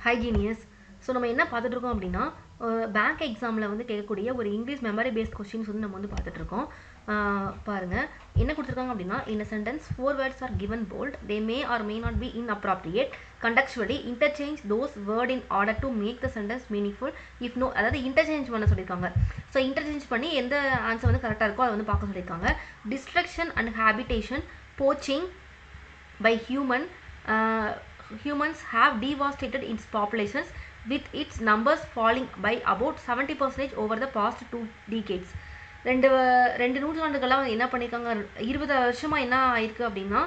ஹைஜீனியஸ். So நம்ம என்ன பார்த்துட்ருக்கோம் அப்படின்னா பேங்க் எக்ஸாமில் வந்து கேட்கக்கூடிய ஒரு இங்கிலீஷ் மெமரி பேஸ்ட் கொஸ்டின்ஸ் வந்து நம்ம வந்து பார்த்துட்ருக்கோம். பாருங்கள் என்ன கொடுத்துருக்காங்க அப்படின்னா, இன் அ sentence 4 words are given bold, they may or may not be inappropriate, contextually interchange those word in order to make the sentence meaningful if no, அதாவது இன்டர்சேஞ்ச் பண்ண சொல்லியிருக்காங்க. ஸோ இன்டர்சேஞ்ச் பண்ணி எந்த ஆன்சர் வந்து கரெக்டாக இருக்கோ அதை வந்து பார்க்க சொல்லியிருக்காங்க. Destruction and habitation, poaching by humans have devastated its populations with its numbers falling by about 70% over the past 2 decades. ரெண்டு நூற்றாண்டுகளாக என்ன பண்ணியிருக்காங்க, 20 வருஷமாக என்ன ஆயிருக்கு அப்படின்னா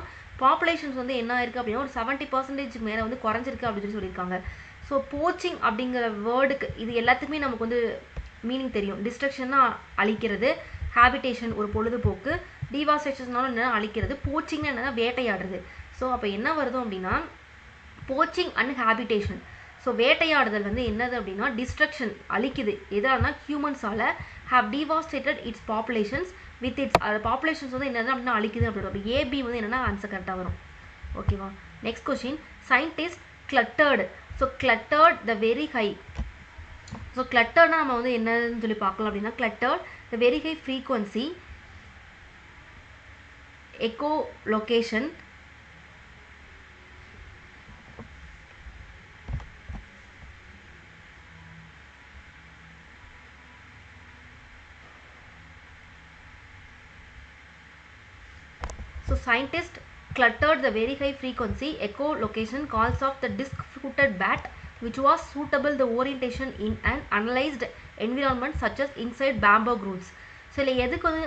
பாப்புலேஷன்ஸ் வந்து என்ன ஆயிருக்கு அப்படின்னா ஒரு 70% மேலே வந்து குறைஞ்சிருக்கு அப்படின்னு சொல்லியிருக்காங்க. ஸோ போச்சிங் அப்படிங்கிற வேர்டுக்கு இது எல்லாத்துக்குமே நமக்கு வந்து மீனிங் தெரியும். டிஸ்ட்ரக்ஷன்னா அழிக்கிறது, ஹேபிடேஷன் ஒரு பொழுதுபோக்கு, டிவாஸ்டேஷன்னாலும் என்னென்னா அழிக்கிறது, போச்சிங்னா என்னென்னா வேட்டையாடுறது. ஸோ அப்போ என்ன வருதும் அப்படின்னா போச்சிங் அண்ட் ஹேபிடேஷன். ஸோ வேட்டையாடுதல் வந்து என்னது அப்படின்னா டிஸ்ட்ரக்ஷன் அழிக்குது, எதானா ஹியூமன்ஸால் have devastated its populations with its populations வந்து என்னது அப்படின்னா அழிக்குது அப்படின்னு. அப்போ ஏபி வந்து என்னென்னா ஆன்சர் கரெக்டாக வரும். ஓகேவா. Next question, scientist cluttered. So cluttered the very high. So கிளட்டர்னா நம்ம வந்து என்னன்னு சொல்லி பார்க்கலாம் அப்படின்னா cluttered the very high frequency echolocation So scientists cluttered the very high frequency echolocation calls of the disc-footed bat, which was suitable the orientation in an analyzed environment such as inside bamboo grooves. So இல்லை எதுக்கு வந்து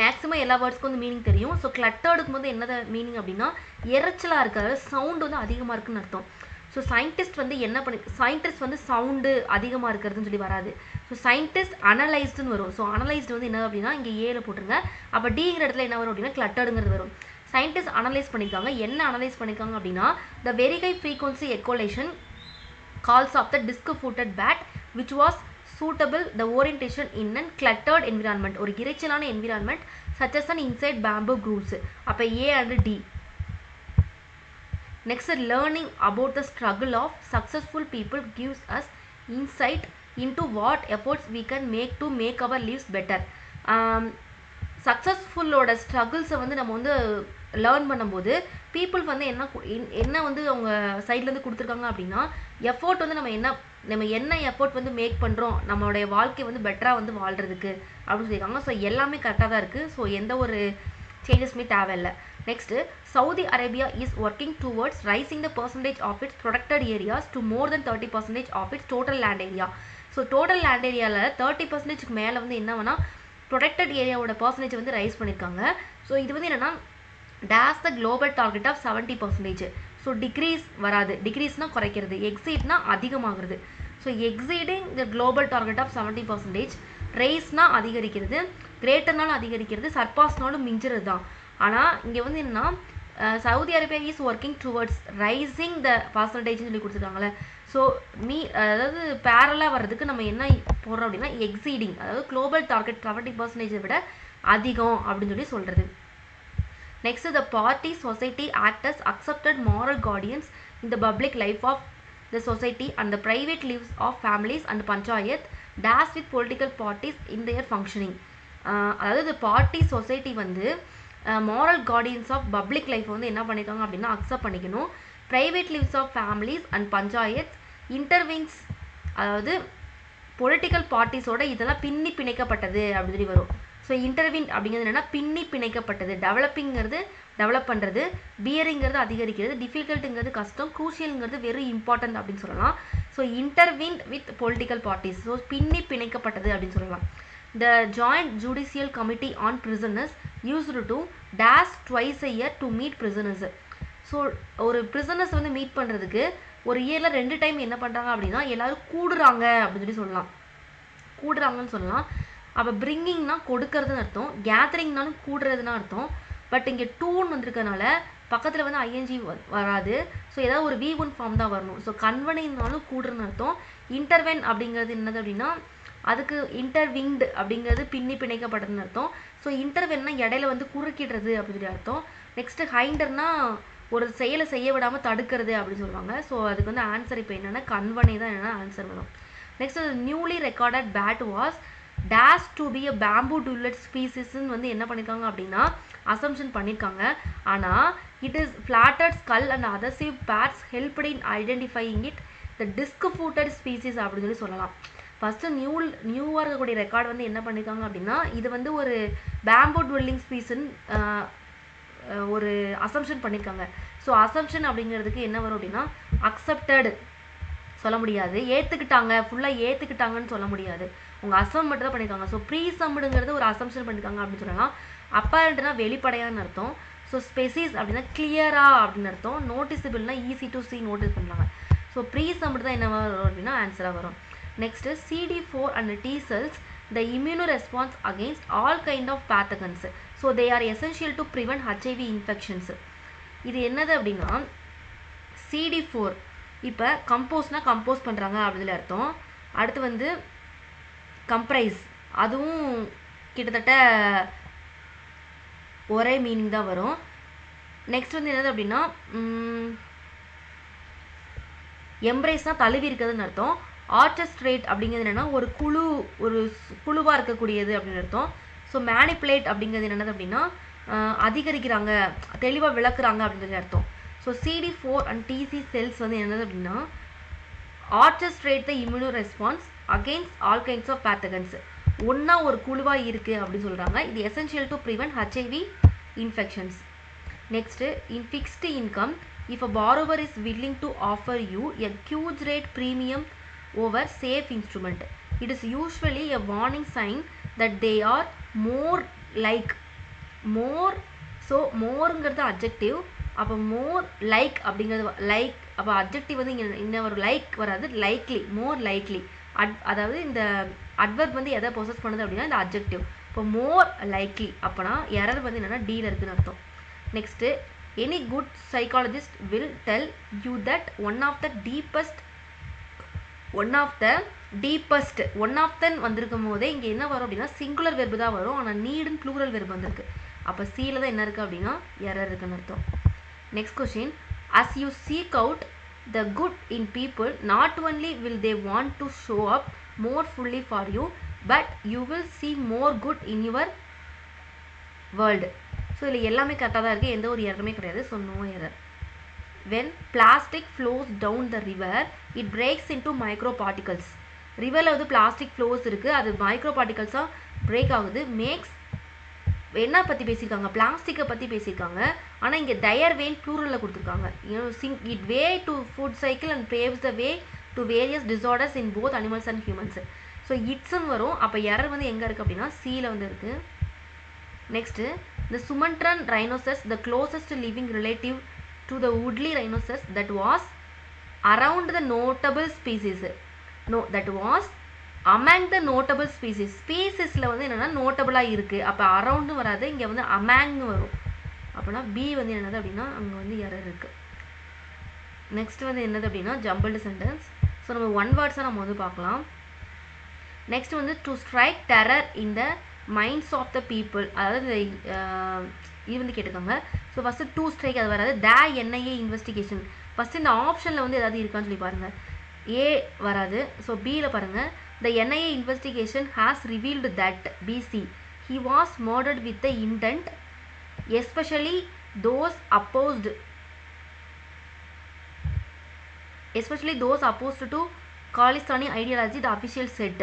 maximum எல்லா வேர்ட்ஸ்க்கும் வந்து meaning தெரியும். So கிளட்டர்டுக்கு வந்து என்னது meaning அப்படின்னா இறைச்சலாக இருக்கிற சவுண்டு வந்து அதிகமாக இருக்குன்னு அர்த்தம். ஸோ சயின்டிஸ்ட் வந்து என்ன பண்ணி, சயின்டிஸ்ட் வந்து சவுண்டு அதிகமாக இருக்கிறதுன்னு சொல்லி வராது. ஸோ சயின்டிஸ்ட் அனலைஸ்டுன்னு வரும். ஸோ அனலைஸ்டு வந்து என்ன அப்படின்னா இங்கே ஏல போட்டுருங்க. அப்போ டிங்கிற இடத்துல என்ன வரும் அப்படின்னா கிளட்டர்டுங்கிறது வரும். சயின்டிஸ்ட் அனலைஸ் பண்ணியிருக்காங்க. என்ன அனலைஸ் பண்ணியிருக்காங்க அப்படின்னா the very high frequency echolocation calls of the disc footed bat which was suitable the orientation in an cluttered environment, ஒரு இறைச்சலான environment such as an inside bamboo grooves. அப்போ A and D. Next, learning about the struggle of successful people gives us insight into what efforts we can make to make our lives better. சக்ஸஸ்ஃபுல்லோட ஸ்ட்ரகிள்ஸை வந்து நம்ம வந்து learn பண்ணும்போது people வந்து என்ன வந்து அவங்க சைட்லேருந்து கொடுத்துருக்காங்க அப்படின்னா எஃபோர்ட் வந்து நம்ம என்ன எஃபோர்ட் வந்து மேக் பண்ணுறோம் நம்மளுடைய வாழ்க்கை வந்து பெட்டராக வந்து வாழ்கிறதுக்கு அப்படின்னு சொல்லியிருக்காங்க. ஸோ எல்லாமே கரெக்டாக தான் இருக்குது. ஸோ எந்த ஒரு சேஞ்சஸுமே தேவையில்லை. Next, Saudi Arabia is working towards raising the percentage of its protected areas to more than 30% of its total land area. So total land ஏரியாவில் 30% மேலே வந்து என்ன வேணால் ப்ரொடெக்டட் ஏரியாவோட பர்சன்டேஜ் வந்து ரைஸ் பண்ணியிருக்காங்க. ஸோ இது வந்து என்னென்னா that's the global target of 70%. So decrease வராது, டிக்ரீஸ்னால் குறைக்கிறது, எக்ஸீட்னா அதிகமாகிறது. So exceeding the global target of 70%, ரைஸ்னால் அதிகரிக்கிறது, கிரேட்டர்னாலும் அதிகரிக்கிறது, சர்பாஸ்னாலும் மிஞ்சுறது தான். ஆனால் இங்கே வந்து என்னென்னா Saudi Arabia is working towards raising the பர்சன்டேஜ்னு சொல்லி கொடுத்துருக்காங்களே. ஸோ அதாவது பேரலாக வர்றதுக்கு நம்ம என்ன போடுறோம் அப்படின்னா எக்ஸீடிங், அதாவது குளோபல் டார்கெட் 70% விட அதிகம் அப்படின்னு சொல்லி சொல்கிறது. Next, the party society act as accepted moral guardians in the public life of the society and the private lives of families and panchayat dash with political parties in their functioning. அதாவது party society வந்து moral guardians of public life வந்து என்ன பண்ணியிருக்காங்க அப்படின்னா accept பண்ணிக்கணும். Private lives of families and panchayat intervenes, அதாவது political பார்ட்டிஸோட இதெல்லாம் பின்னி பிணைக்கப்பட்டது அப்படின்னு சொல்லி வரும். ஸோ இன்டர்வின் அப்படிங்கிறது என்னென்னா பின்னி பிணைக்கப்பட்டது. டெவலப்பிங்கிறது டெவலப் பண்ணுறது, பியரிங்கிறது அதிகரிக்கிறது, டிஃபிகல்ட்டுங்கிறது கஷ்டம், க்ரூஷியல்ங்கிறது வெரி இம்பார்ட்டன்ட் அப்படின்னு சொல்லலாம். So intervene with political parties, so பின்னி பிணைக்கப்பட்டது அப்படின்னு சொல்லலாம். The joint judicial committee on prisoners used to dash twice a year to meet prisoners. So ஒரு பிரிசனர்ஸ் வந்து மீட் பண்ணுறதுக்கு ஒரு இயரில் 2 டைம் என்ன பண்ணுறாங்க அப்படின்னா எல்லோரும் கூடுறாங்க அப்படின்னு சொல்லி சொல்லலாம், கூடுறாங்கன்னு சொல்லலாம். அப்போ பிரிங்கிங்னா கொடுக்கறதுன்னு அர்த்தம், கேதரிங்னாலும் கூடுறதுன்னு அர்த்தம். பட் இங்கே டூன்னு வந்திருக்கனால பக்கத்தில் வந்து ஐஎன்ஜி வராது. ஸோ ஏதாவது ஒரு V1 ஃபார்ம் தான் வரணும். ஸோ கன்வெனிங்னாலும் கூடுறதுன்னு அர்த்தம். இன்டர்வென் அப்படிங்கிறது என்னது அப்படின்னா அதுக்கு இன்டர்விங்டு அப்படிங்கிறது பின்னி பிணைக்கப்பட்டதுன்னு அர்த்தம். ஸோ இன்டர்வென்னா இடையில வந்து குறுக்கிடுறது அப்படின்னு சொல்லி அர்த்தம். நெக்ஸ்ட்டு ஹைண்டர்னா ஒரு செயலை செய்ய விடாமல் தடுக்கிறது அப்படின்னு சொல்லுவாங்க. ஸோ அதுக்கு வந்து ஆன்சர் இப்போ என்னென்னா கன்வனே தான் என்னென்னா ஆன்சர் வரும். Next newly recorded bat was dash to be a bamboo dwelling ஸ்பீசிஸ்ன்னு வந்து என்ன பண்ணியிருக்காங்க அப்படின்னா அசம்ஷன் பண்ணியிருக்காங்க. ஆனால் it is flatted skull and otherwise bats helped in identifying it the disc footed species அப்படின்னு சொல்லலாம். ஃபஸ்ட்டு நியூவாக இருக்கக்கூடிய ரெக்கார்டு வந்து என்ன பண்ணியிருக்காங்க அப்படின்னா இது வந்து ஒரு பேம்பூ டுவெல்லிங் ஸ்பீஸ்ன்னு ஒரு அசம்ஷன் பண்ணியிருக்காங்க. ஸோ அசம்ஷன் அப்படிங்கிறதுக்கு என்ன வரும் அப்படின்னா அக்செப்டடு சொல்ல முடியாது, ஏற்றுக்கிட்டாங்க, ஃபுல்லாக ஏற்றுக்கிட்டாங்கன்னு சொல்ல முடியாது, உங்கள் அசம் மட்டும் தான் பண்ணியிருக்காங்க. ஸோ ப்ரீ சம்டுங்கிறது ஒரு அசம்ஷன் பண்ணியிருக்காங்க அப்படின்னு சொல்லலாம். அப்பரண்ட்னா வெளிப்படையான்னு அர்த்தம். ஸோ ஸ்பெசிஸ் அப்படின்னா கிளியராக அப்படின்னு அர்த்தம். நோட்டிசபிள்னா ஈஸி டு சி நோட்டீஸ் பண்ணுறாங்க. ஸோ ப்ரீ சம்டு தான் என்ன வரும் அப்படின்னா ஆன்சராக வரும். Next CD4 and T cells the immune response against all kind of pathogens. So they are essential to prevent HIV infections. இது என்னது அப்படின்னா CD4 இப்போ கம்போஸ்னால் கம்போஸ் பண்ணுறாங்க அப்படின்னு அர்த்தம். அடுத்து வந்து கம்ப்ரைஸ் அதுவும் கிட்டத்தட்ட ஒரே மீனிங் தான் வரும். நெக்ஸ்ட் வந்து என்னது அப்படின்னா எம்ப்ரேஸ்னால் தழுவி இருக்கிறதுன்னு அர்த்தம். ஆர்கெஸ்ட்ரேட் அப்படிங்கிறது என்னென்னா ஒரு குழுவாக இருக்கக்கூடியது அப்படின்னு அர்த்தம். ஸோ மேனிப்புலேட் அப்படிங்கிறது என்னது அப்படின்னா அதிகரிக்கிறாங்க, தெளிவாக விளக்குறாங்க அப்படிங்கிறது அர்த்தம். So CD4 and TC cells வந்து என்னது அப்படின்னா orchestrate the immune response against all kinds of pathogens, ஒன்றா ஒரு குழுவாக இருக்குது அப்படின்னு சொல்கிறாங்க. இது essential to prevent HIV infections. Next in fixed income if a borrower is willing to offer you a huge rate premium over safe instrument, it is usually a warning sign that they are more like more. So மோருங்கிறது objective, அப்போ more like அப்படிங்கிறது like, அப்போ objective வந்து இங்கே இன்னும் ஒரு like வராது, likely, மோர் likely. அதாவது இந்த அட்வர்ப் வந்து எதை பொசஸ் பண்ணுது அப்படின்னா இந்த அப்ஜெக்டிவ். இப்போ மோர் லைக்லி அப்போனா எரர் வந்து என்னென்னா டீல இருக்குன்னு அர்த்தம். Next any good psychologist will tell you that one of the வந்திருக்கும் போதே இங்கே என்ன வரும் அப்படின்னா சிங்குலர் வெர்பு தான் வரும். ஆனால் நீடுன்னு ப்ளூரல் வெர்பு வந்திருக்கு. அப்போ சீல தான் என்ன இருக்குது அப்படின்னா எரர் இருக்குன்னு அர்த்தம். Next question, as you seek out the good in people, not only will they want to show up more fully for you, but you will see more good in your world. So இதில் எல்லாமே கரெக்டாக தான் இருக்குது, எந்த ஒரு எரருமே கிடையாது. So no error. when plastic flows down the river, it breaks into micro particles. ரிவரில் வந்து பிளாஸ்டிக் ஃப்ளோஸ் இருக்குது, அது மைக்ரோ பார்ட்டிகல்ஸாக பிரேக் ஆகுது. மேக்ஸ் என்ன பற்றி பேசியிருக்காங்க, பிளாஸ்டிக்கை பற்றி பேசியிருக்காங்க. ஆனால் இங்கே டயர் வேன் ப்ளூரலில் கொடுத்துருக்காங்க. It way to futile cycle and paves the way to various disorders in both animals and humans. So இட்ஸ்ன்னு வரும். அப்போ எரர் வந்து எங்கே இருக்குது அப்படின்னா சீல வந்து இருக்குது. Next the Sumatran rhinoceros, the closest living relative to the woolly rhinoceros that was around the notable species. No, that was among the notable species. ஸ்பீசிஸில் வந்து என்னென்னா நோட்டபுளாக இருக்குது. அப்போ அரவுண்டு வராது, இங்கே வந்து அமேங்னு வரும். அப்போனா பி வந்து என்னது அப்படின்னா அங்கே வந்து எரர் இருக்குது. நெக்ஸ்ட் வந்து என்னது அப்படின்னா ஜம்பிள்டு சென்டென்ஸ். ஸோ நம்ம ஒன் வேர்ட்ஸாக நம்ம வந்து பார்க்கலாம். நெக்ஸ்ட் வந்து to strike terror in the minds of the people, அதாவது இது வந்து கேட்டுக்கோங்க. ஸோ ஃபஸ்ட்டு டூ ஸ்ட்ரைக் அது வராது. த NIA இன்வெஸ்டிகேஷன் ஃபஸ்ட்டு இந்த ஆப்ஷனில் வந்து ஏதாவது இருக்கான்னு சொல்லி பாருங்கள். ஏ வராது. ஸோ பியில் பாருங்கள். த NIA investigation has revealed that BC he was murdered with the intent, especially those opposed to Khalistani ideology, the official said.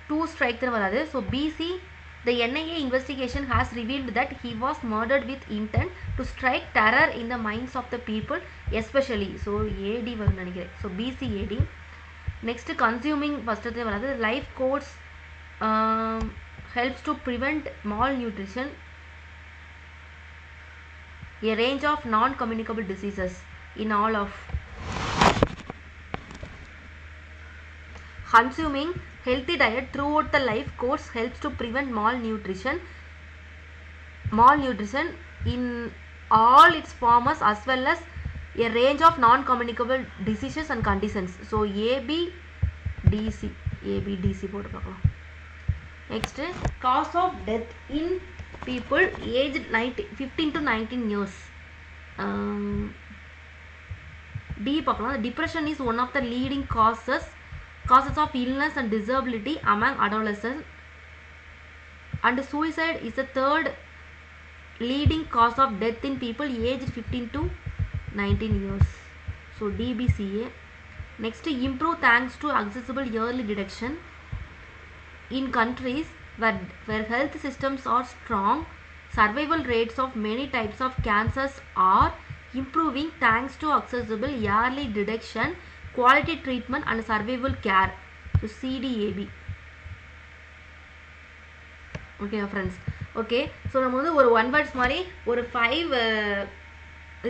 To strike தான் வராது. So BC the NIA investigation has revealed that he was murdered with intent to strike terror in the minds of the people especially. So AD வரும்னு நினைக்கிறேன். So BC AD. Next consuming first வராது. Life course helps to prevent malnutrition, a range of non-communicable diseases in all of. Consuming healthy diet throughout the life course helps to prevent malnutrition in all its forms as well as a range of non-communicable diseases and conditions. So ABDC போட்டு பார்க்கலாம். Next, cause of death in people aged 15 to 19 years. டி பார்க்கலாம். Depression is one of the leading causes of illness and disability among adolescents, and suicide is the third leading cause of death in people aged 15 to 19 years. So DBCA. Next, improve thanks to accessible early detection. In countries where health systems are strong, survival rates of many types of cancers are improving thanks to accessible early detection, quality treatment and survival care. So CDAB. Okay friends. Okay, so நம்ம வந்து ஒரு one words மாதிரி ஒரு 5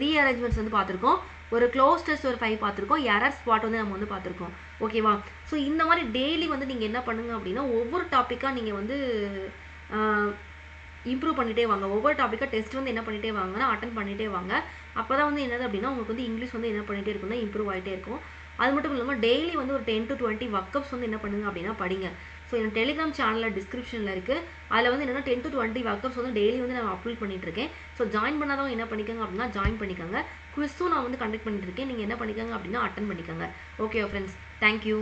rearrangements வந்து பார்த்துருக்கோம். ஒரு close test ஒரு 5 பார்த்துருக்கோம். எரர் ஸ்பாட் வந்து நம்ம வந்து பார்த்துருக்கோம். ஓகேவா? ஸோ இந்த மாதிரி டெய்லி வந்து நீங்கள் என்ன பண்ணுங்க அப்படின்னா ஒவ்வொரு டாப்பிக்காக நீங்கள் வந்து இம்ப்ரூவ் பண்ணிகிட்டே வாங்க. ஒவ்வொரு டாப்பிக்காக டெஸ்ட் வந்து என்ன பண்ணிகிட்டே வாங்கன்னா அட்டன் பண்ணிகிட்டே வாங்க. அப்போ தான் வந்து என்னது அப்படின்னா உங்களுக்கு வந்து இங்கிலீஷ் வந்து என்ன பண்ணிகிட்டே இருக்குன்னா இம்ப்ரூவ் ஆகிட்டே இருக்கும். அது மட்டும் இல்லாமல் டெய்லி வந்து ஒரு 10 to 20 ஒர்க்கப்ஸ் வந்து என்ன பண்ணுங்க அப்படின்னா படிங்க. ஸோ என் டெலிகிராம் சேனலில் டிஸ்கிரிப்ஷனில் இருக்குது. அதில் வந்து என்னென்னா 10 to 20 ஒர்க்கப்ஸ் வந்து டெய்லி வந்து நான் அப்லோட் பண்ணிட்டு இருக்கேன். ஸோ ஜாயின் பண்ணாதவங்க என்ன பண்ணிக்கோங்க அப்படின்னா ஜாயின் பண்ணிக்கோங்க. குவிஸும் நான் வந்து கண்டக்ட் பண்ணிட்டு இருக்கேன். நீங்கள் என்ன பண்ணிக்கோங்க அப்படின்னா அட்டன் பண்ணிக்கோங்க. Okay friends, thank you.